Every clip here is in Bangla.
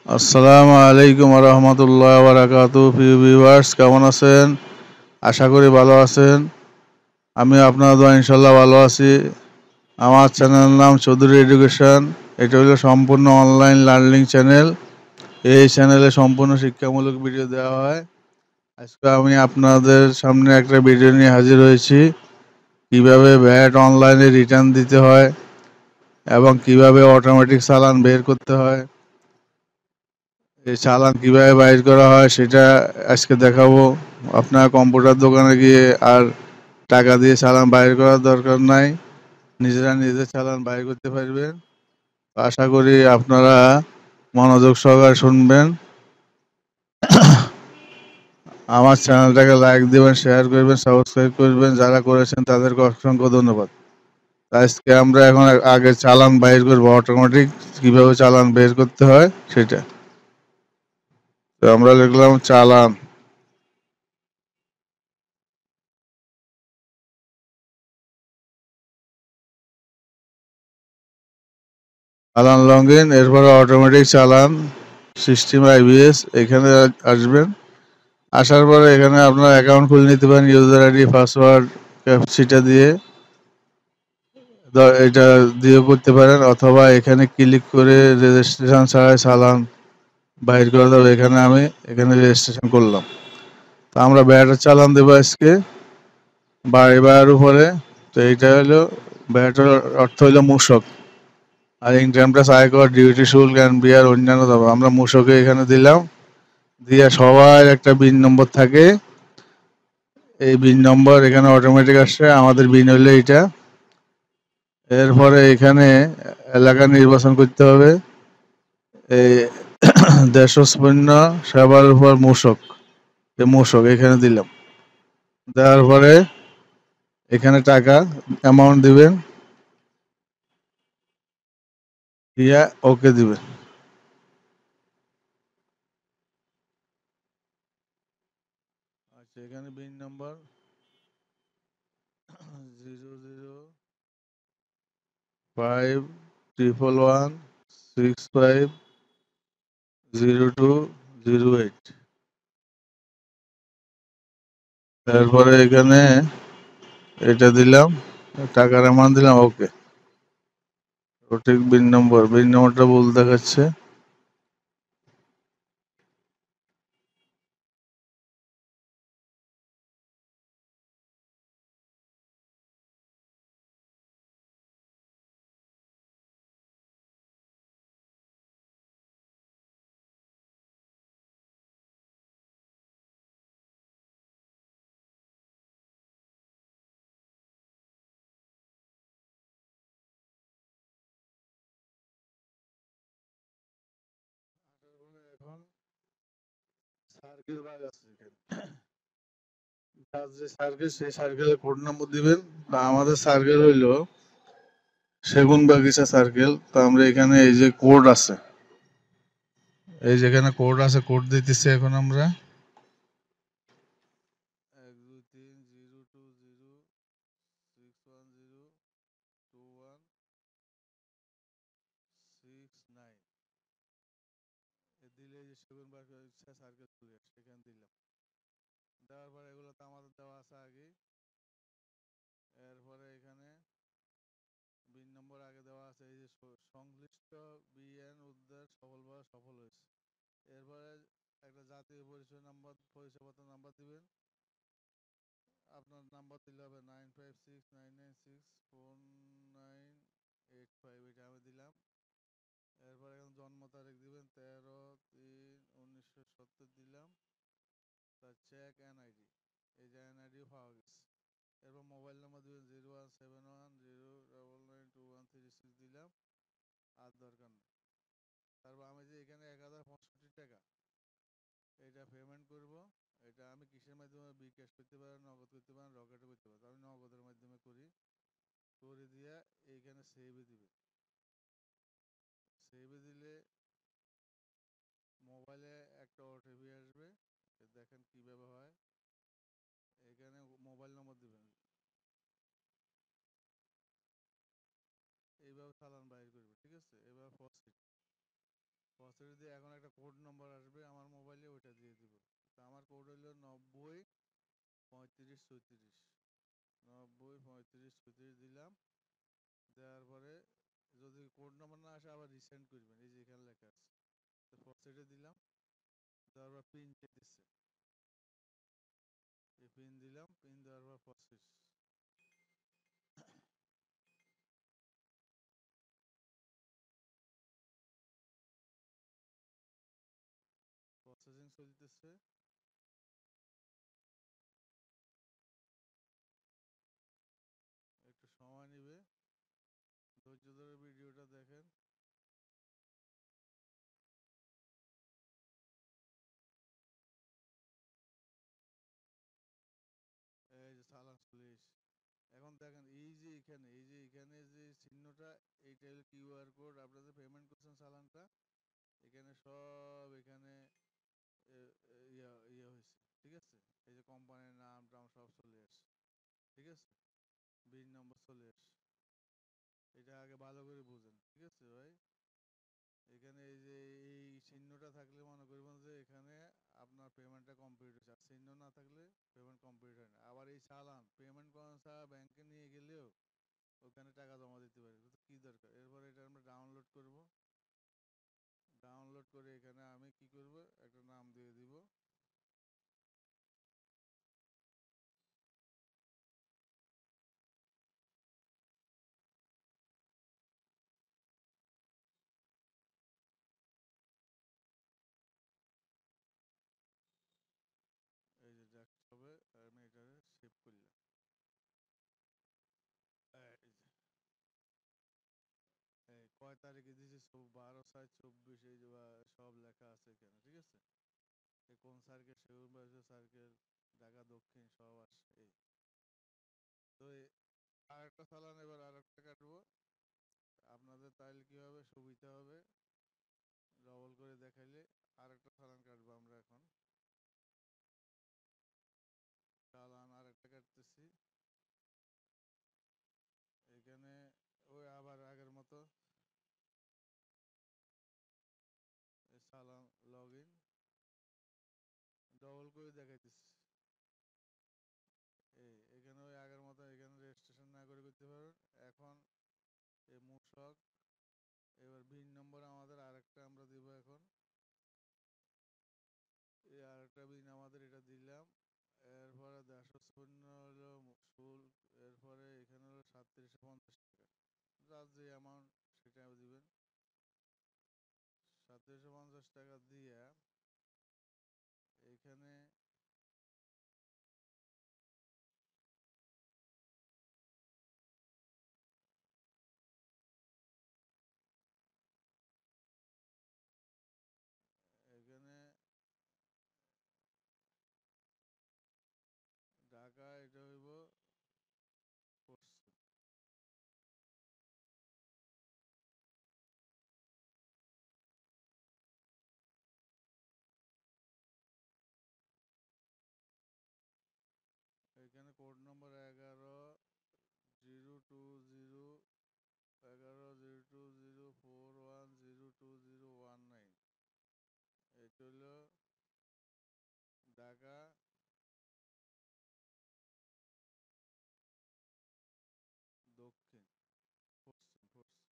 আসসালামু আলাইকুম রহমতুল্লাহ বারাকাতু প্রিয় ভিউয়ার্স, কেমন আছেন? আশা করি ভালো আছেন। আমি আপনার দোয়া ইনশাল্লাহ ভালো আছি। আমার চ্যানেলের নাম চৌধুরী এডুকেশন। এটা হলো সম্পূর্ণ অনলাইন লার্নিং চ্যানেল। এই চ্যানেলে সম্পূর্ণ শিক্ষামূলক ভিডিও দেওয়া হয়। আজকে আমি আপনাদের সামনে একটা ভিডিও নিয়ে হাজির হয়েছি, কিভাবে ভ্যাট অনলাইনে রিটার্ন দিতে হয় এবং কিভাবে অটোমেটিক চালান বের করতে হয়, এই চালান কিভাবে বাইর করা হয় সেটা আজকে দেখাবো। আপনার কম্পিউটার দোকানে গিয়ে আর টাকা দিয়ে চালান বাইর করার দরকার নাই, নিজেরা নিজে চালান বাইর করতে পারবেন। আশা করি আপনারা মনোযোগ সহকারে শুনবেন। আমার চ্যানেলটাকে লাইক দিবেন, শেয়ার করবেন, সাবস্ক্রাইব করবেন। যারা করেছেন তাদেরকে অসংখ্য ধন্যবাদ। আজকে আমরা এখন আগে চালান বাইর করবো, অটোমেটিক কিভাবে চালান বের করতে হয় সেটা। তো আমরা লিখলাম চালান। চালান লগ ইন, এরপরে অটোমেটিক চালান সিস্টেম আইবিএস এখানে আসবেন। আসার পরে এখানে আপনার অ্যাকাউন্ট খুলে নিতে পারেন ইউজার আইডি পাসওয়ার্ড ক্যাপচিটা দিয়ে, এটা দিয়ে করতে পারেন, অথবা এখানে ক্লিক করে রেজিস্ট্রেশন ছাড়াই চালান বাইর করে দেবো। এখানে রেজিস্ট্রেশন করলাম। তো আমরা ব্যাটার চালান দেবো আজকে বাড়ির উপরে। তো এইটা হলো ব্যাটার অর্থ হলো মূসক, আর ইনকাম ট্যাক্স আয়কর ডিউটি শুল্ক অ্যান্ড বিয়ার অন্যান্য দেবো। আমরা মূসকে এখানে দিলাম, দিয়ে সবার একটা বিন নম্বর থাকে। এই বিন নম্বর এখানে অটোমেটিক আসছে, আমাদের বিন হইলে এটা। এরপরে এখানে এলাকা নির্বাচন করতে হবে। এই দেশজ পণ্য সেবার উপর মূসক, এই মূসক এখানে দিলাম। দেওয়ার পরে এখানে টাকা অ্যামাউন্ট দিবেন, দিয়া ওকে দিবেন। আচ্ছা, এখানে বিন নম্বর 00511650208। তারপরে এখানে এটা দিলাম, টাকার অ্যামাউন্ট দিলাম, ওকে। সঠিক বিন নম্বরটা ভুল দেখাচ্ছে। এখন সার্কেল ভাগ আছে এখানে, যার যে সার্কেল সেই সার্কেলের কোড নম্বর দিবেন। তা আমাদের সার্কেল হইলো সেগুন বাগিচা সার্কেল। তো আমরা এখানে এই যে কোড আছে, এই যেখানে কোড আছে, কোড দিতেছি এখন আমরা 12306102169 দিলে এই যে সেগুন বাগিচা সার্কেল চলে আসছে, এখানে দিলাম। দেওয়ার পরে এগুলো তো আমাদের দেওয়া আছে আগে। এরপরে এখানে বিন নম্বর আগে দেওয়া আছে, এই যে সংশ্লিষ্ট বিএন উদ্ধার সফলভাবে সফল হয়েছে। এরপরে একটা জাতীয় পরিচয়পত্র নাম্বার দিবেন। আপনার নাম্বার দিলে হবে 9569964985, এটা আমি দিলাম। এরপরে এখন জন্ম তারিখ দিবেন 13-3-1970 দিলাম। তার চেক এনআইডি, এই যে এনআইডিও পাওয়া গেছে। এরপর মোবাইল নাম্বার দিবেন 01710992136 দিলাম, আর দরকার নেই। তারপর আমি যে এখানে 1065 টাকা এটা পেমেন্ট করব, এটা আমি কিসের মাধ্যমে, বিকাশ করতে পারেন, নগদ করতে পারেন, রকেটও করতে পারেন। আমি নগদের মাধ্যমে করি, করে দিয়ে এইখানে সেভে দিবে। সেভে দিলে মোবাইলে একটা ওটিপি আসবে, দেখেন কিভাবে হয়। এখানে মোবাইল নম্বর দিবেন, এইভাবে চালান বাইর করবে। ঠিক আছে, এবার প্রসিড। প্রসেসর দিয়ে এখন একটা কোড নাম্বার আসবে আমার মোবাইলে, ওইটা দিয়ে দিব। তা আমার কোড হলো 90 35 34। 90 35 34 দিলাম। দেওয়ার পরে যদি কোড নাম্বার না আসে আবার রিসেন্ড করবেন, এই যে এখানে লেখা আছে। তো প্রসেসরে দিলাম, দেওয়ার পর পিন দিচ্ছে, এই পিন দিলাম, পিন দেওয়ার পর প্রসেস। প্রসেসিং চলতেছে। একটু সময় নেবে, ধৈর্য ধরে ভিডিওটা দেখেন। এই যে চালান চলে এসে, এখন দেখেন এই যে এখানে, এই যে এখানে যে চিহ্নটা, এইটা হলো কিউআর কোড। আপনারা যে পেমেন্ট করছেন চালানটা, এখানে সব এখানে ইয়ে হয়েছে, ঠিক আছে। এই যে কোম্পানির নাম টাম সব চলে আসছে, ঠিক আছে। বিল নম্বর চলে আসছে, এটা আগে ভালো করে বুঝেন, ঠিক আছে ভাই। এখানে এই যে এই চিহ্নটা থাকলে মনে করবেন যে এখানে আপনার পেমেন্টটা কমপ্লিট হয়েছে, আর চিহ্ন না থাকলে পেমেন্ট কমপ্লিট হয় না। আবার এই চালান পেমেন্ট করার ছাড়া ব্যাংকে নিয়ে গেলেও ওখানে টাকা জমা দিতে পারি, তো কি দরকার। এরপর এটা আমরা ডাউনলোড করব। ডাউনলোড করে এখানে আমি কি করব, একটা নাম দিয়ে দিব। এই যে যাক হবে, আমি এটা সেভ করলাম। এই যে এই কয় তারিখে দিয়েছি, 12/6/24, এই যে সব লেখা আছে এখানে, ঠিক আছে। এই কোন সার্কেল, সেগুন বাজার সার্কেল, ঢাকা দক্ষিণ সব আসছে এই। তো আরেকটা চালান এবার আরেকটা কাটবো। আপনাদের তাইলে কি হবে, সুবিধা হবে, ডবল করে দেখাইলে। আরেকটা চালান কাটবো আমরা এখন। চালান আরেকটা কাটতেছি। এখানে ওই আবার আগের মতো চালান লগ ইন, ডবল করে দেখাইতেছি। এখানে ওই আগের মতো এখানে রেজিস্ট্রেশন না করে করতে পারবেন। এখন এই মূসক, এবার বিন নম্বর আমাদের আরেকটা আমরা দিব এখন। এই আরেকটা বিন আমাদের এটা দিলাম। এরপরে 150 হলো শুল্ক। এরপরে এখানে হলো 3750 টাকা, যার যে অ্যামাউন্ট সেটা দিবেন। 3750 টাকা দিয়ে এখানে এখানে ঢাকা এটা হইব পশ্চিম। এখানে কোড নম্বর 11/020, 11/02041022019। এটা হলো ঢাকা দক্ষিণ, পশ্চিম পশ্চিম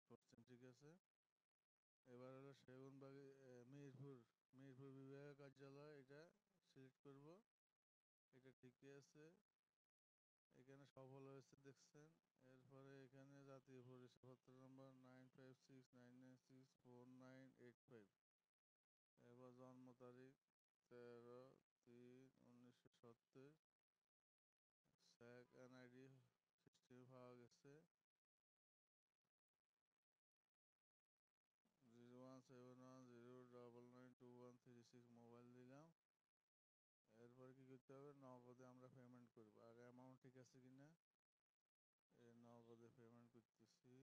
পশ্চিম, ঠিক আছে। এবার হলো সেগুনবাগি, মিরপুর, মিরপুর বিভাগীয় কার্যালয়, এটা সিলেক্ট করব। এটা ঠিকই আছে, এখানে সফল হয়েছে দেখছেন। এরপরে এখানে জাতীয় পরিচয়পত্র নম্বর 9569964985। এবার জন্ম তারিখ 13/3/1970। স্যাক এনআইডি সিস্টেম পাওয়া গেছে। 0171099213 মোবাইল দিলাম। এরপরে কি করতে হবে, নগদে আমরা পেমেন্ট করবো। আগে অ্যামাউন্ট ঠিক আছে কিনা, নগদে পেমেন্ট করতেছি।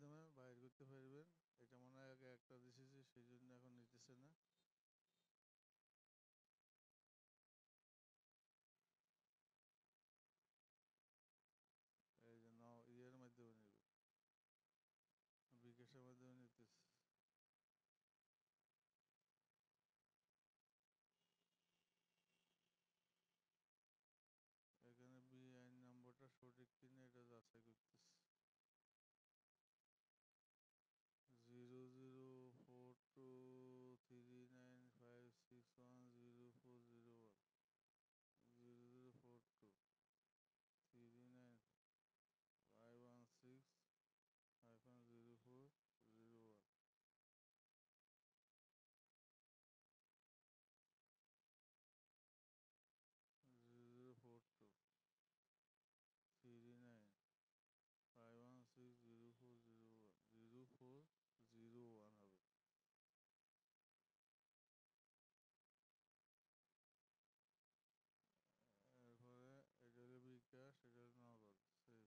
মাধ্যমে বাইর করতে পারবেন। এটা মনে হয় আগে একটা দিয়েছি, সেই জন্য এখন নিতেছে না। এই যে ইয়ের মাধ্যমে নেবে, বিকাশের মাধ্যমে নিতেছে। এখানে বিআইন নম্বরটা সঠিক কিনা এটা যাচাই করতেছে। 00423956104041, 00423956-0401, 00423956-0401 হবে। এরপরে এটা হলো বিকাশ, এটা হলো নগদ। সেভ।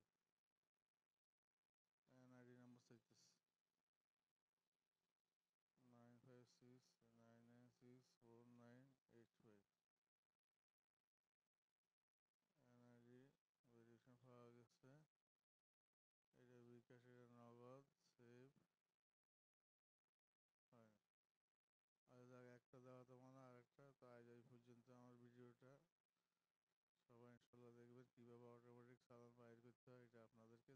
এনআইডি নাম্বার চাইতেছে 9569964985। এনআইডি ভেরিফিকেশন পাওয়া গেছে। এটা বিকাশ, এটা নগদ। সেভ। হয় আর একটা দেওয়া তো মনে আর একটা। তো আজ এই পর্যন্ত আমার ভিডিওটা। সবাই ইনশাল্লাহ দেখবেন কীভাবে অটোমেটিক চালান বাইর করতে হয়, এটা আপনাদেরকে